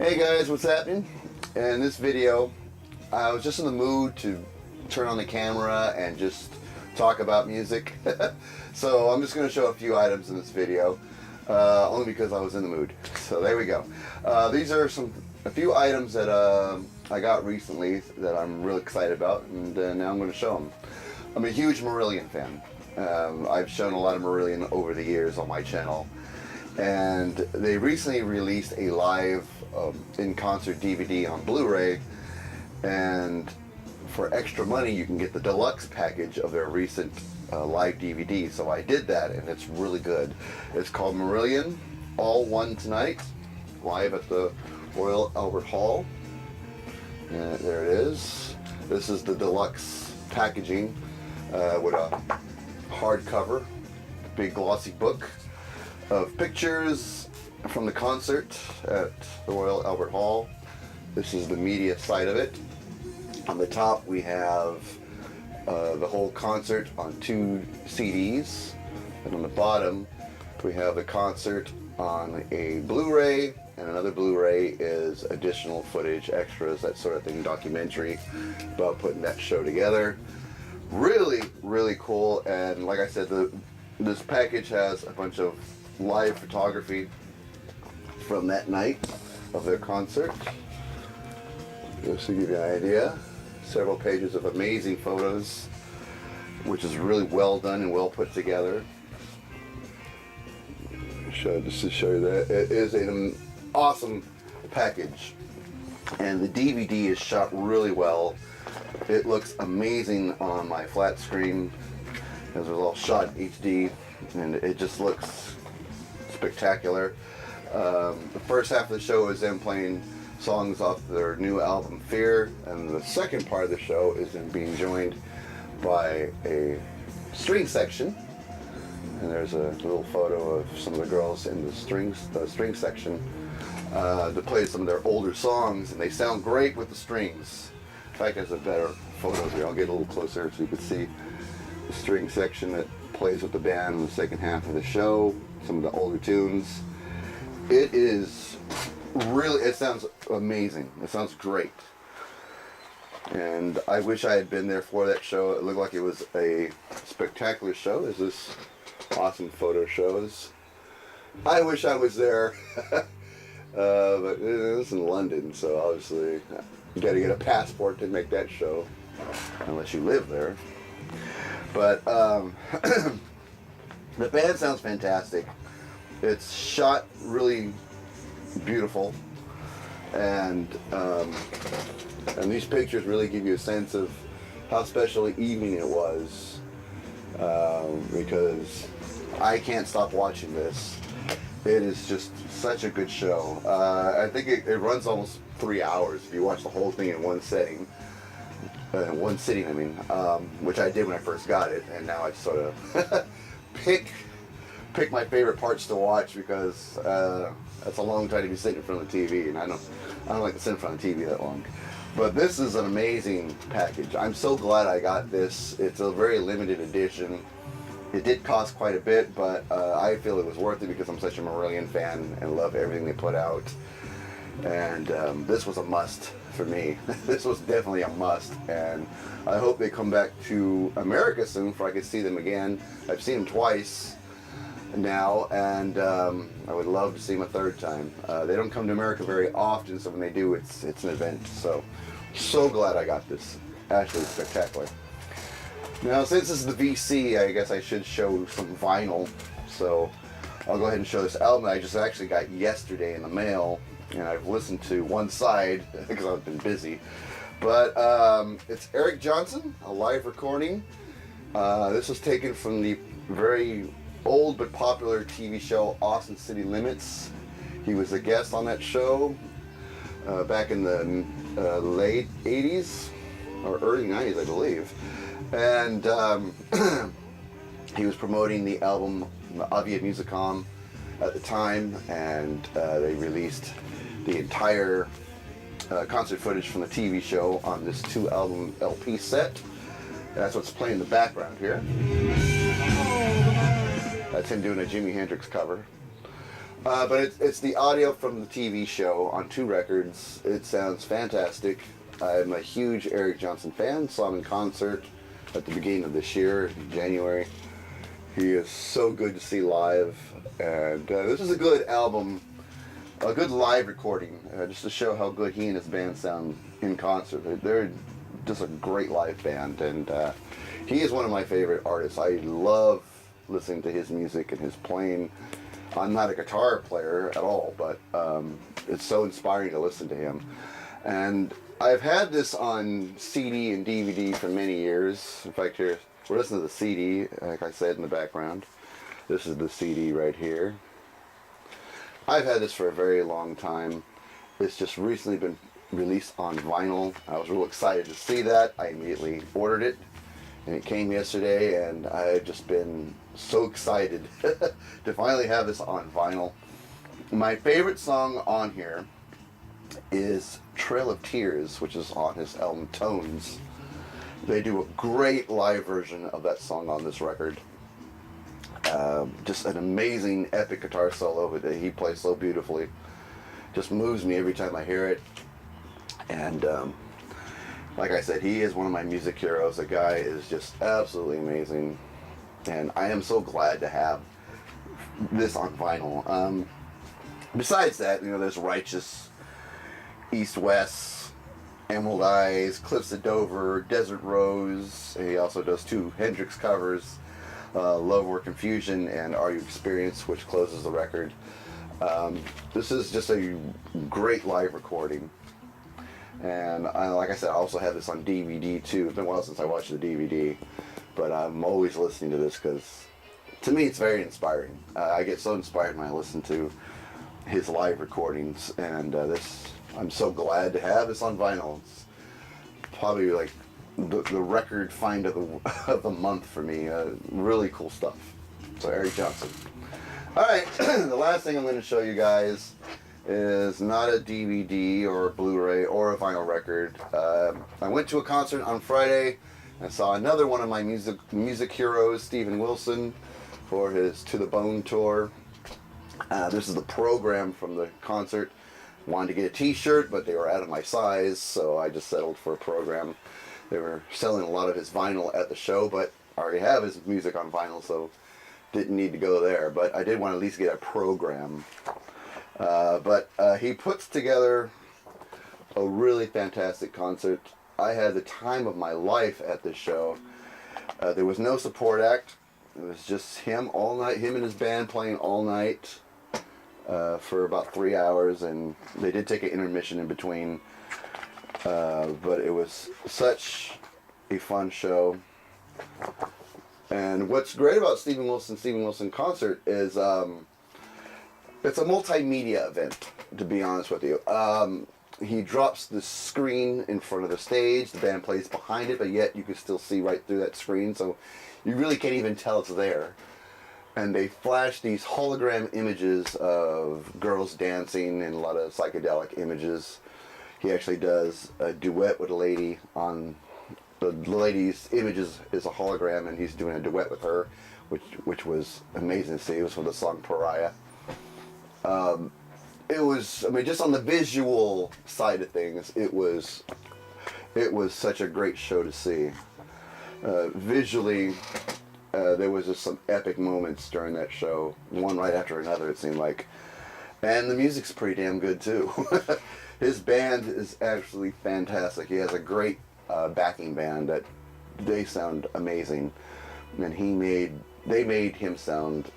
Hey guys, what's happening? In this video, I was just in the mood to turn on the camera and just talk about music. So I'm just going to show a few items in this video, only because I was in the mood. So there we go. These are a few items that I got recently that I'm really excited about, and now I'm going to show them. I'm a huge Marillion fan. I've shown a lot of Marillion over the years on my channel, and they recently released a live in-concert DVD on Blu-ray, and for extra money you can get the deluxe package of their recent live DVD. So I did that, and it's really good. It's called Marillion All One Tonight, live at the Royal Albert Hall. And there it is. This is the deluxe packaging with a hardcover, big glossy book of pictures from the concert at the Royal Albert Hall. This is the media side of it. On the top we have the whole concert on 2 CDs, and on the bottom we have the concert on a Blu-ray, and another Blu-ray is additional footage, extras, that sort of thing, documentary about putting that show together. Really, really cool. And like I said, this package has a bunch of live photography from that night of their concert, just to give you an idea. Several pages of amazing photos, which is really well done and well put together. Just to show you that it is an awesome package, and the DVD is shot really well. It looks amazing on my flat screen, as it was all shot in HD, and it just looks spectacular. The first half of the show is them playing songs off their new album Fear, and the second part of the show is them being joined by a string section. And there's a little photo of some of the girls in the string section to play some of their older songs, and they sound great with the strings. In fact, there's a better photo here. I'll get a little closer so you can see the string section that plays with the band in the second half of the show, some of the older tunes. It is really, it sounds amazing. It sounds great. And I wish I had been there for that show. It looked like it was a spectacular show, as this awesome photo shows. I wish I was there. But it's in London, so obviously you got to get a passport to make that show, unless you live there. But the band sounds fantastic. It's shot really beautiful, and these pictures really give you a sense of how special the evening it was, because I can't stop watching this. It is just such a good show. I think it runs almost 3 hours if you watch the whole thing in one sitting. I mean, which I did when I first got it, and now I sort of pick my favorite parts to watch, because that's a long time to be sitting in front of the TV, and I don't like to sit in front of the TV that long. But this is an amazing package. I'm so glad I got this. It's a very limited edition. It did cost quite a bit, but I feel it was worth it because I'm such a Marillion fan and love everything they put out. And this was a must for me. This was definitely a must, and I hope they come back to America soon so I can see them again. I've seen them twice now, and I would love to see them a third time. They don't come to America very often, so when they do, it's an event. So glad I got this. Actually spectacular. Now, since this is the VC, I guess I should show some vinyl. So I'll go ahead and show this album I just actually got yesterday in the mail, and I've listened to one side because I've been busy. But it's Eric Johnson, a live recording. This was taken from the very old but popular TV show Austin City Limits. He was a guest on that show back in the late 80s or early 90s, I believe. And he was promoting the album Avia Musicom at the time, and they released the entire concert footage from the TV show on this 2-album LP set. That's what's playing in the background here. That's him doing a Jimi Hendrix cover. But it's the audio from the TV show on 2 records. It sounds fantastic. I'm a huge Eric Johnson fan. Saw him in concert at the beginning of this year, in January. He is so good to see live. And this is a good album, a good live recording, just to show how good he and his band sound in concert. They're just a great live band. And he is one of my favorite artists. I love listening to his music and his playing. I'm not a guitar player at all, but it's so inspiring to listen to him. And I've had this on CD and DVD for many years. In fact, here, we're listening to the CD, like I said in the background. This is the CD right here. I've had this for a very long time. It's just recently been released on vinyl. I was real excited to see that. I immediately ordered it, and it came yesterday, and I've just been so excited to finally have this on vinyl. My favorite song on here is Trail of Tears, which is on his album Tones. They do a great live version of that song on this record. Just an amazing epic guitar solo that he plays so beautifully. Just moves me every time I hear it. And like I said, he is one of my music heroes. The guy is just absolutely amazing. And I am so glad to have this on vinyl. Besides that, there's Righteous, East West, Emerald Eyes, Cliffs of Dover, Desert Rose. He also does 2 Hendrix covers, Love or Confusion and Are You Experienced, which closes the record. This is just a great live recording. And like I said, I also have this on DVD too. It's been a while since I watched the DVD. But I'm always listening to this because, to me, it's very inspiring. I get so inspired when I listen to his live recordings, and I'm so glad to have this on vinyl. It's probably like the record find of the month for me. Really cool stuff. So Eric Johnson. All right, the last thing I'm going to show you guys is not a DVD or a Blu-ray or a vinyl record. I went to a concert on Friday. I saw another one of my music heroes, Steven Wilson, for his To the Bone tour. This is the program from the concert. Wanted to get a t-shirt, but they were out of my size, so I just settled for a program. They were selling a lot of his vinyl at the show, but I already have his music on vinyl, so didn't need to go there. But I did want to at least get a program. But he puts together a really fantastic concert. I had the time of my life at this show. There was no support act. It was just him all night, him and his band playing all night for about 3 hours, and they did take an intermission in between. But it was such a fun show. And what's great about Steven Wilson concert is it's a multimedia event, to be honest with you. He drops the screen in front of the stage, the band plays behind it, but yet you can still see right through that screen, so you really can't even tell it's there. And they flash these hologram images of girls dancing and a lot of psychedelic images. He actually does a duet with a lady on the lady's images is a hologram, and he's doing a duet with her, which was amazing to see. It was for the song Pariah. It was, just on the visual side of things, it was such a great show to see. Visually, there was just some epic moments during that show, one right after another, it seemed like. And the music's pretty damn good, too. His band is absolutely fantastic. He has a great backing band that they sound amazing. And they made him sound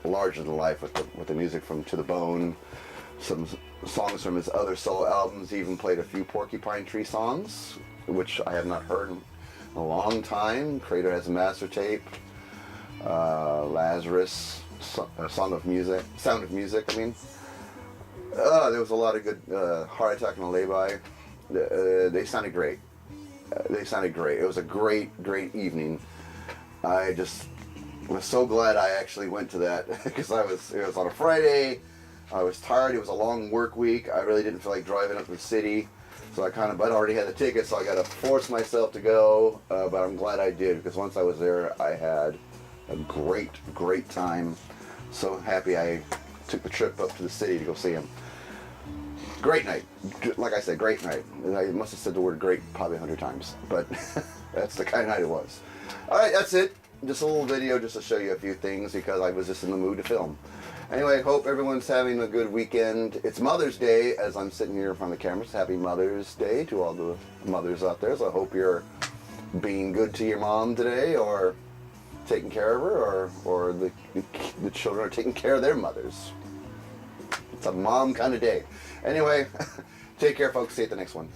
larger than life with the music from To the Bone. Some songs from his other solo albums. He even played a few Porcupine Tree songs, which I have not heard in a long time. Crater has a master tape. Lazarus, Sound of Music. There was a lot of good Heart Attack and a Lay-By. They sounded great. It was a great evening. I just was so glad I actually went to that because it was on a Friday. I was tired. It was a long work week. I really didn't feel like driving up to the city. So but I already had the ticket, so I got to force myself to go. But I'm glad I did, because once I was there, I had a great time. So happy I took the trip up to the city to go see him. Great night. Like I said, great night. I must have said the word great probably 100 times, but that's the kind of night it was. All right, that's it. Just a little video just to show you a few things because I was just in the mood to film. Anyway, hope everyone's having a good weekend. It's Mother's Day as I'm sitting here in front of the cameras. Happy Mother's Day to all the mothers out there. So I hope you're being good to your mom today, or taking care of her, or the children are taking care of their mothers. It's a mom kind of day. Anyway, take care, folks. See you at the next one.